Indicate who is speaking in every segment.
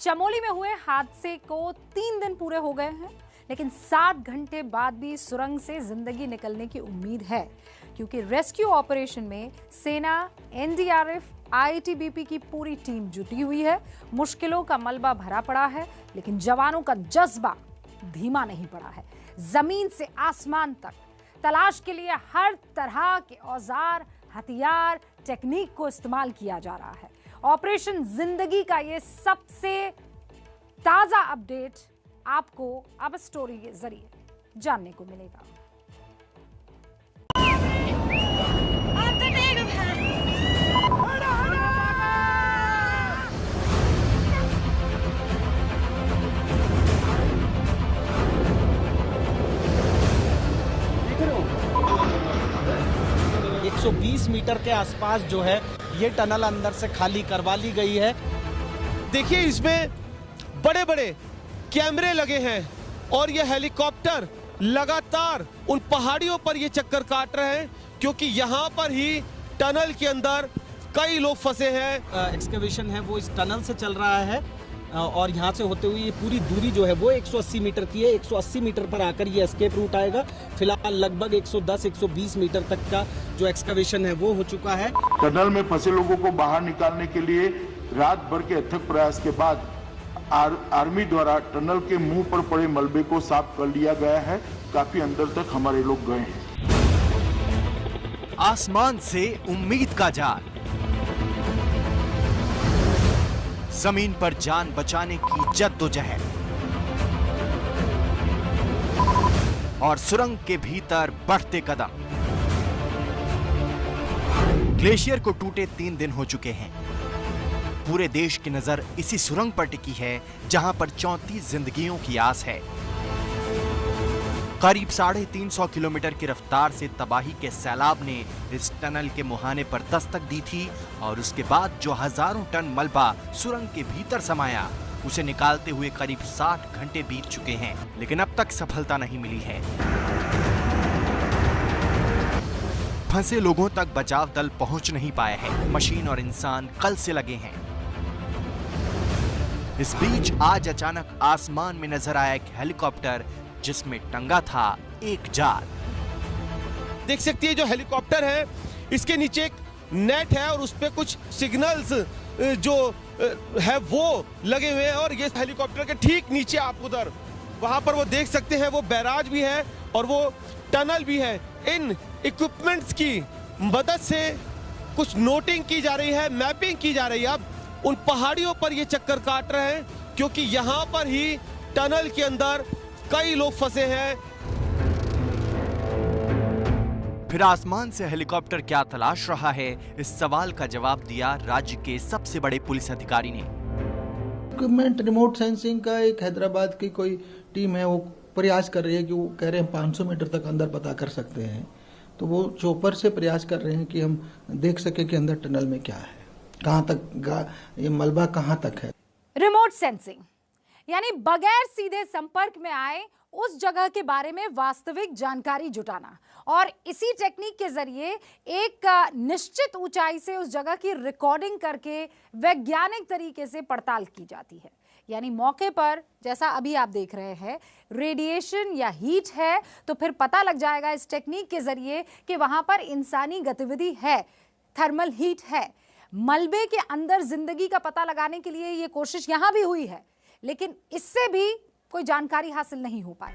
Speaker 1: चमोली में हुए हादसे को 3 दिन पूरे हो गए हैं, लेकिन 7 घंटे बाद भी सुरंग से जिंदगी निकलने की उम्मीद है, क्योंकि रेस्क्यू ऑपरेशन में सेना, एनडीआरएफ, आईटीबीपी की पूरी टीम जुटी हुई है। मुश्किलों का मलबा भरा पड़ा है, लेकिन जवानों का जज्बा धीमा नहीं पड़ा है। जमीन से आसमान तक तलाश के लिए हर तरह के औजार, हथियार, टेक्निक को इस्तेमाल किया जा रहा है। ऑपरेशन जिंदगी का ये सबसे ताजा अपडेट आपको अब स्टोरी के जरिए जानने को मिलेगा।
Speaker 2: एक 120 मीटर के आसपास जो है ये टनल अंदर से खाली करवा ली गई है।
Speaker 3: देखिए, इसमें बड़े बड़े कैमरे लगे हैं और ये हेलीकॉप्टर लगातार उन पहाड़ियों पर ये चक्कर काट रहे हैं, क्योंकि यहाँ पर ही टनल के अंदर कई लोग फंसे हैं।
Speaker 2: एक्सकवेशन है वो इस टनल से चल रहा है और यहाँ से होते हुए ये पूरी दूरी जो है वो 180 मीटर की है। 180 मीटर पर आकर ये एस्केप रूट आएगा। फिलहाल लगभग 110-120 मीटर तक का जो एक्सकवेशन है वो हो चुका है।
Speaker 4: टनल में फंसे लोगों को बाहर निकालने के लिए रात भर के अथक प्रयास के बाद आर्मी द्वारा टनल के मुंह पर पड़े मलबे को साफ कर लिया गया है। काफी अंदर तक हमारे लोग गए हैं।
Speaker 5: आसमान से उम्मीद का जाल, जमीन पर जान बचाने की जद्दोजहद और सुरंग के भीतर बढ़ते कदम। ग्लेशियर को टूटे 3 दिन हो चुके हैं। पूरे देश की नजर इसी सुरंग पर टिकी है, जहां पर 34 जिंदगियों की आस है। करीब 350 किलोमीटर की रफ्तार से तबाही के सैलाब ने इस टनल के मुहाने पर दस्तक दी थी और उसके बाद जो हजारों टन मलबा सुरंग के भीतर समाया, उसे निकालते हुए करीब 60 घंटे बीत चुके हैं, लेकिन अब तक सफलता नहीं मिली है। फंसे लोगों तक बचाव दल पहुंच नहीं पाया है। मशीन और इंसान कल से लगे हैं। इस बीच आज अचानक आसमान में नजर आया एक हेलीकॉप्टर, जिसमें टंगा था एक जाल।
Speaker 3: देख सकती है, जो हेलीकॉप्टर है इसके नीचे एक नेट है और उस पे कुछ सिग्नल्स जो है वो लगे हुए हैं। और ये हेलीकॉप्टर के ठीक नीचे आप उधर वहां पर वो देख सकते हैं, वो बैराज भी है और वो टनल भी है। इन इक्विपमेंट्स की मदद से कुछ नोटिंग की जा रही है, मैपिंग की जा रही है। अब उन पहाड़ियों पर ये चक्कर काट रहे हैं, क्योंकि यहां पर ही टनल के अंदर कई लोग फंसे हैं।
Speaker 5: फिर आसमान से हेलीकॉप्टर क्या तलाश रहा है, इस सवाल का जवाब दिया राज्य के सबसे बड़े पुलिस अधिकारी ने।
Speaker 6: इक्विपमेंट रिमोट सेंसिंग का एक हैदराबाद की कोई टीम है, वो प्रयास कर रही है कि वो कह रहे हैं 500 मीटर तक अंदर पता कर सकते हैं। तो वो चोपर से प्रयास कर रहे हैं कि हम देख सके कि अंदर टनल में क्या है, कहां तक ये मलबा कहां तक है।
Speaker 1: रिमोट सेंसिंग यानी बगैर सीधे संपर्क में आए उस जगह के बारे में वास्तविक जानकारी जुटाना, और इसी टेक्निक के जरिए एक निश्चित ऊंचाई से उस जगह की रिकॉर्डिंग करके वैज्ञानिक तरीके से पड़ताल की जाती है। यानी मौके पर, जैसा अभी आप देख रहे हैं, रेडिएशन या हीट है, तो फिर पता लग जाएगा इस टेक्निक के जरिए कि वहां पर इंसानी गतिविधि है, थर्मल हीट है। मलबे के अंदर जिंदगी का पता लगाने के लिए यह कोशिश यहां भी हुई है, लेकिन इससे भी कोई जानकारी हासिल नहीं हो पाई।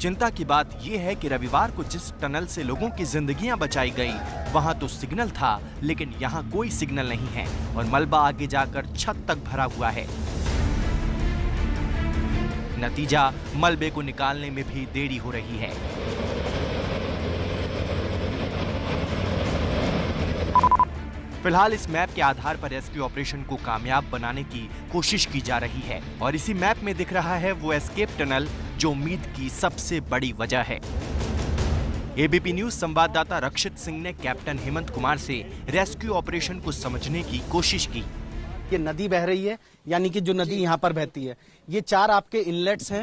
Speaker 5: चिंता की बात यह है कि रविवार को जिस टनल से लोगों की जिंदगियां बचाई गई, वहां तो सिग्नल था, लेकिन यहां कोई सिग्नल नहीं है और मलबा आगे जाकर छत तक भरा हुआ है। नतीजा, मलबे को निकालने में भी देरी हो रही है। फिलहाल इस मैप के आधार पर रेस्क्यू ऑपरेशन को कामयाब बनाने की कोशिश की जा रही है और इसी मैप में दिख रहा है वो एस्केप टनल, जो उम्मीद की सबसे बड़ी वजह है। एबीपी न्यूज संवाददाता रक्षित सिंह ने कैप्टन हेमंत कुमार से रेस्क्यू ऑपरेशन को समझने की कोशिश की।
Speaker 2: ये नदी बह रही है, यानी कि जो नदी यहाँ पर बहती है, ये 4 आपके इनलेट्स हैं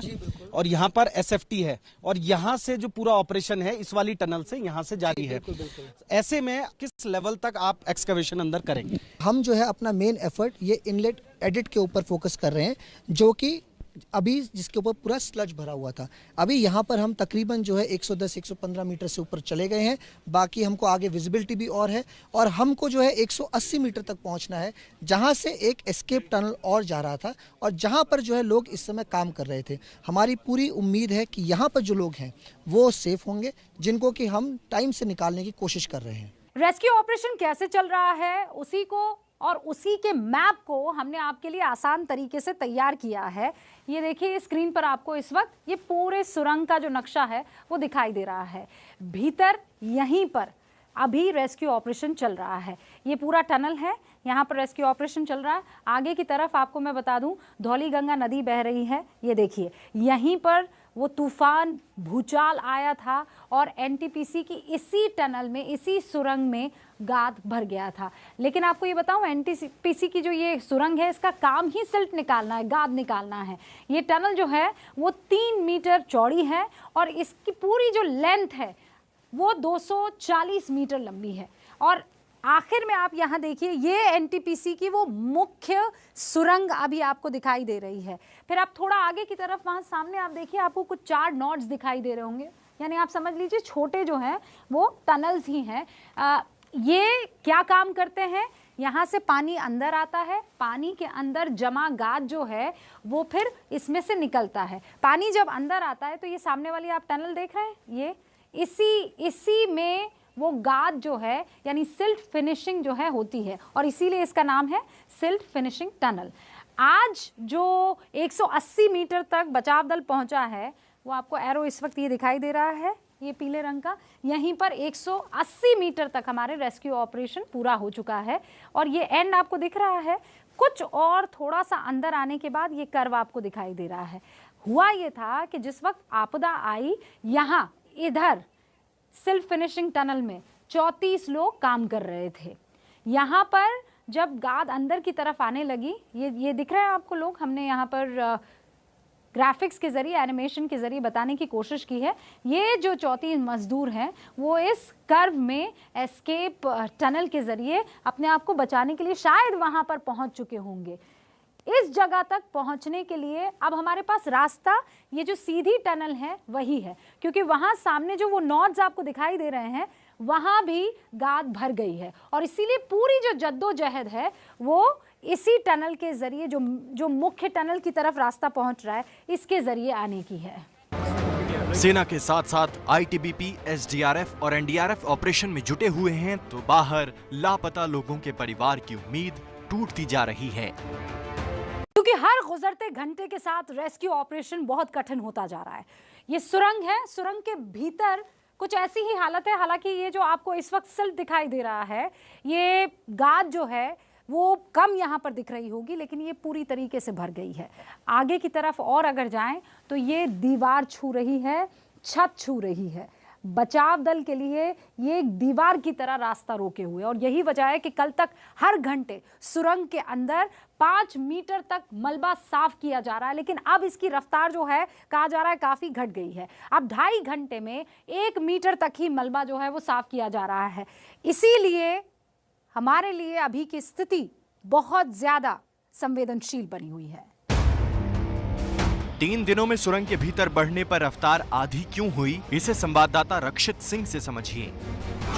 Speaker 2: और यहाँ पर एसएफटी है और यहाँ से जो पूरा ऑपरेशन है इस वाली टनल से यहाँ से जारी है। ऐसे में किस लेवल तक आप एक्सकवेशन अंदर करेंगे?
Speaker 7: हम जो है अपना मेन एफर्ट ये इनलेट एडिट के ऊपर फोकस कर रहे हैं, जो कि अभी जिसके ऊपर पूरा स्लज भरा हुआ था। अभी यहाँ पर हम तकरीबन जो है 110-115 मीटर से ऊपर चले गए हैं। बाकी हमको आगे विजिबिलिटी भी और है, और हमको जो है 180 मीटर तक पहुँचना है, जहाँ से एक एस्केप टनल और जा रहा था और जहाँ पर जो है लोग इस समय काम कर रहे थे। हमारी पूरी उम्मीद है कि यहाँ पर जो लोग हैं वो सेफ होंगे, जिनको कि हम टाइम से निकालने की कोशिश कर रहे हैं।
Speaker 1: रेस्क्यू ऑपरेशन कैसे चल रहा है उसी को और उसी के मैप को हमने आपके लिए आसान तरीके से तैयार किया है। ये देखिए स्क्रीन पर आपको इस वक्त ये पूरे सुरंग का जो नक्शा है वो दिखाई दे रहा है। भीतर यहीं पर अभी रेस्क्यू ऑपरेशन चल रहा है। ये पूरा टनल है, यहाँ पर रेस्क्यू ऑपरेशन चल रहा है। आगे की तरफ आपको मैं बता दूं धौलीगंगा नदी बह रही है। ये देखिए यहीं पर वो तूफान भूचाल आया था और एनटीपीसी की इसी टनल में, इसी सुरंग में गाद भर गया था। लेकिन आपको ये बताऊं एनटीपीसी की जो ये सुरंग है इसका काम ही सिल्ट निकालना है, गाद निकालना है। ये टनल जो है वो 3 मीटर चौड़ी है और इसकी पूरी जो लेंथ है वो 240 मीटर लंबी है। और आखिर में आप यहाँ देखिए ये एनटीपीसी की वो मुख्य सुरंग अभी आपको दिखाई दे रही है। फिर आप थोड़ा आगे की तरफ वहाँ सामने आप देखिए आपको कुछ 4 नॉट्स दिखाई दे रहे होंगे, यानी आप समझ लीजिए छोटे जो हैं वो टनल्स ही हैं। ये क्या काम करते हैं, यहाँ से पानी अंदर आता है, पानी के अंदर जमा गाद जो है वो फिर इसमें से निकलता है। पानी जब अंदर आता है तो ये सामने वाली आप टनल देख रहे हैं, ये इसी में वो गाद जो है यानी सिल्ट फिनिशिंग जो है होती है और इसीलिए इसका नाम है सिल्ट फिनिशिंग टनल। आज जो 180 मीटर तक बचाव दल पहुंचा है वो आपको एरो इस वक्त ये दिखाई दे रहा है, ये पीले रंग का। यहीं पर 180 मीटर तक हमारे रेस्क्यू ऑपरेशन पूरा हो चुका है और ये एंड आपको दिख रहा है। कुछ और थोड़ा सा अंदर आने के बाद ये कर्व आपको दिखाई दे रहा है। हुआ ये था कि जिस वक्त आपदा आई यहाँ इधर सिल्ट फिनिशिंग टनल में 34 लोग काम कर रहे थे। यहाँ पर जब गाद अंदर की तरफ आने लगी, ये दिख रहे हैं आपको लोग, हमने यहाँ पर ग्राफिक्स के जरिए, एनिमेशन के जरिए बताने की कोशिश की है। ये जो 34 मजदूर हैं वो इस कर्व में एस्केप टनल के जरिए अपने आप को बचाने के लिए शायद वहाँ पर पहुँच चुके होंगे। इस जगह तक पहुंचने के लिए अब हमारे पास रास्ता ये जो सीधी टनल है वही है, क्योंकि वहां सामने जो वो नॉड्स आपको दिखाई दे रहे हैं वहां भी गाद भर गई है और इसीलिए पूरी जो जद्दोजहद है वो इसी टनल के जरिए जो मुख्य टनल की तरफ रास्ता पहुंच रहा है इसके जरिए आने की है।
Speaker 5: सेना के साथ साथ आईटीबीपी, एसडीआरएफ और एनडीआरएफ ऑपरेशन में जुटे हुए हैं तो बाहर लापता लोगों के परिवार की उम्मीद टूटती जा रही है,
Speaker 1: क्योंकि हर गुजरते घंटे के साथ रेस्क्यू ऑपरेशन बहुत कठिन होता जा रहा है। ये सुरंग है, सुरंग के भीतर कुछ ऐसी ही हालत है। हालांकि ये जो आपको इस वक्त सिल्ट दिखाई दे रहा है, ये गाद जो है वो कम यहाँ पर दिख रही होगी, लेकिन ये पूरी तरीके से भर गई है। आगे की तरफ और अगर जाएं तो ये दीवार छू रही है, छत छू रही है। बचाव दल के लिए ये एक दीवार की तरह रास्ता रोके हुए और यही वजह है कि कल तक हर घंटे सुरंग के अंदर 5 मीटर तक मलबा साफ किया जा रहा है, लेकिन अब इसकी रफ्तार जो है कहा जा रहा है काफ़ी घट गई है। अब 2.5 घंटे में 1 मीटर तक ही मलबा जो है वो साफ किया जा रहा है। इसीलिए हमारे लिए अभी की स्थिति बहुत ज़्यादा संवेदनशील बनी हुई है।
Speaker 5: 3 दिनों में सुरंग के भीतर बढ़ने पर रफ्तार आधी क्यों हुई, इसे संवाददाता रक्षित सिंह से समझिए।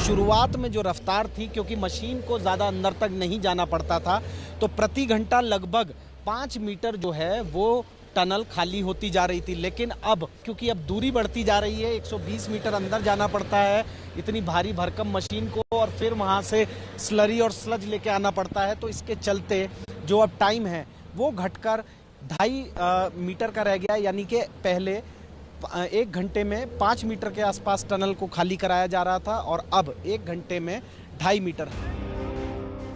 Speaker 2: शुरुआत में जो रफ्तार थी, क्योंकि मशीन को ज़्यादा अंदर तक नहीं जाना पड़ता था, तो प्रति घंटा लगभग 5 मीटर जो है वो टनल खाली होती जा रही थी। लेकिन अब क्योंकि अब दूरी बढ़ती जा रही है, 120 मीटर अंदर जाना पड़ता है इतनी भारी भरकम मशीन को, और फिर वहाँ से स्लरी और स्लज लेके आना पड़ता है, तो इसके चलते जो अब टाइम है वो घटकर 2.5 मीटर का रह गया। यानी कि पहले 1 घंटे में 5 मीटर के आसपास टनल को खाली कराया जा रहा था और अब 1 घंटे में 2.5 मीटर।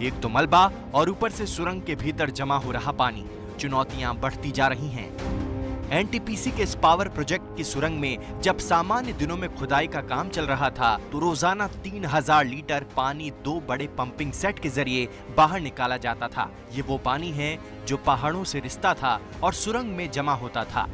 Speaker 5: एक तो मलबा और ऊपर से सुरंग के भीतर जमा हो रहा पानी, चुनौतियां बढ़ती जा रही हैं। एनटीपीसी के इस पावर प्रोजेक्ट की सुरंग में जब सामान्य दिनों में खुदाई का काम चल रहा था तो रोजाना 3000 लीटर पानी 2 बड़े पंपिंग सेट के जरिए बाहर निकाला जाता था। ये वो पानी है जो पहाड़ों से रिसता था और सुरंग में जमा होता था।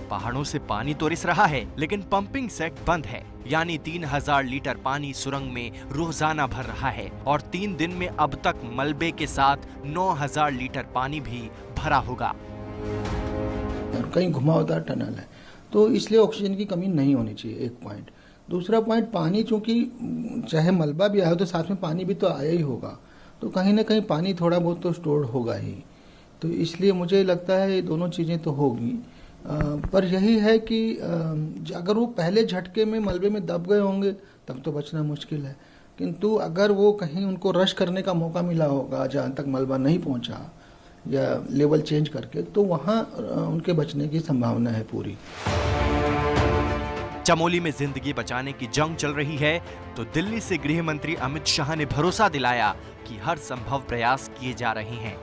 Speaker 5: पहाड़ों से पानी तो रिस रहा है, लेकिन पंपिंग सेट बंद है, यानी 3000 लीटर पानी सुरंग में रोजाना भर रहा है और 3 दिन में अब तक मलबे के साथ 9000 लीटर पानी भी भरा होगा।
Speaker 6: कहीं घुमावदार टनल है, तो इसलिए ऑक्सीजन की कमी नहीं होनी चाहिए, एक पॉइंट। दूसरा पॉइंट, पानी चूंकि चाहे मलबा भी आया हो तो साथ में पानी भी तो आया ही होगा, तो कहीं ना कहीं पानी थोड़ा बहुत तो स्टोर होगा ही। तो इसलिए मुझे लगता है ये दोनों चीज़ें तो होगी, पर यही है कि अगर वो पहले झटके में मलबे में दब गए होंगे तब तो बचना मुश्किल है, किंतु अगर वो कहीं उनको रश करने का मौका मिला होगा जहाँ तक मलबा नहीं पहुँचा या लेवल चेंज करके, तो वहाँ उनके बचने की संभावना है पूरी।
Speaker 5: चमोली में जिंदगी बचाने की जंग चल रही है, तो दिल्ली से गृह मंत्री अमित शाह ने भरोसा दिलाया कि हर संभव प्रयास किए जा रहे हैं।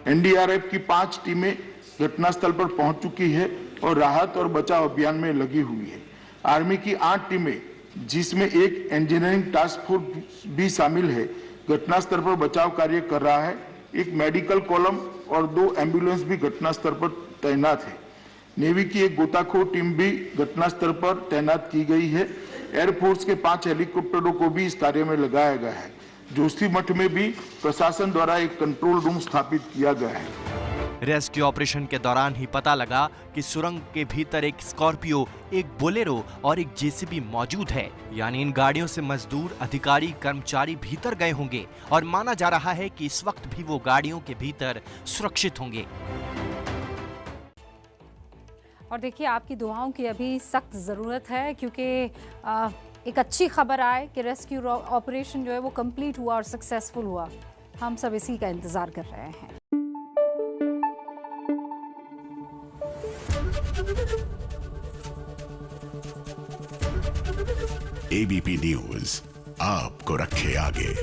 Speaker 4: एनडीआरएफ की 5 टीमें घटनास्थल पर पहुंच चुकी है और राहत और बचाव अभियान में लगी हुई है। आर्मी की 8 टीमें, जिसमें एक इंजीनियरिंग टास्क फोर्स भी शामिल है, घटनास्थल पर बचाव कार्य कर रहा है। एक मेडिकल कॉलम और 2 एम्बुलेंस भी घटनास्थल पर तैनात है। नेवी की एक गोताखोर टीम भी घटनास्थल पर तैनात की गई है। एयरफोर्स के 5 हेलीकॉप्टरों को भी इस कार्य में लगाया गया है। जोशीमठ में भी प्रशासन द्वारा एक कंट्रोल रूम स्थापित किया गया है।
Speaker 5: रेस्क्यू ऑपरेशन के दौरान ही पता लगा कि सुरंग के भीतर एक स्कॉर्पियो, एक बोलेरो और एक जेसीबी मौजूद है, यानी इन गाड़ियों से मजदूर, अधिकारी, कर्मचारी भीतर गए होंगे और माना जा रहा है कि इस वक्त भी वो गाड़ियों के भीतर सुरक्षित होंगे।
Speaker 1: और देखिए, आपकी दुआओं की अभी सख्त ज़रूरत है, क्योंकि एक अच्छी खबर आए कि रेस्क्यू ऑपरेशन जो है वो कंप्लीट हुआ और सक्सेसफुल हुआ। हम सब इसी का इंतज़ार कर रहे हैं।
Speaker 8: एबीपी न्यूज़ आपको रखे आगे।